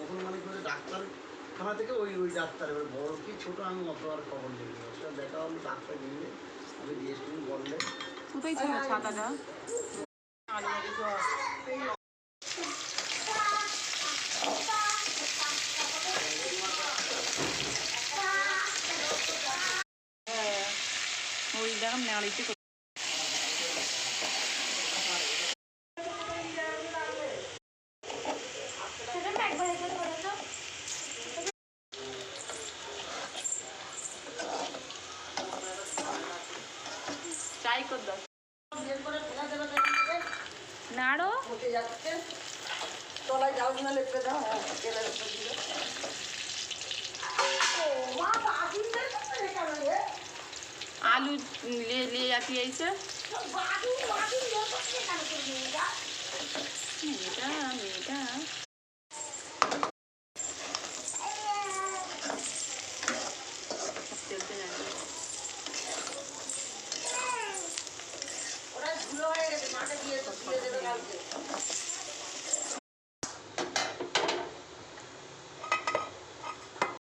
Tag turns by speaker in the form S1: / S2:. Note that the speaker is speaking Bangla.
S1: ওখানে মানে করে ডাক্তার খানা থেকে ওই ডাক্তার এবার বড় কি ছোট আমি অত আর খবর নেই সেটা দেখা হলো ডাক্তার নিয়ে আমি দিয়েছি বললে
S2: কোথায় ছিল ছাতাটা? ওই দেখুন নেড়িতে চাই কর দাও নাড়ো
S3: তলায় যাও না লেপে দাও
S2: आलू ले जाती है इसे मीठा मीठा चलते जाएंगे
S3: ওরা ধুলো হয়ে গেছে মাঠে দিয়ে দেবে কালকে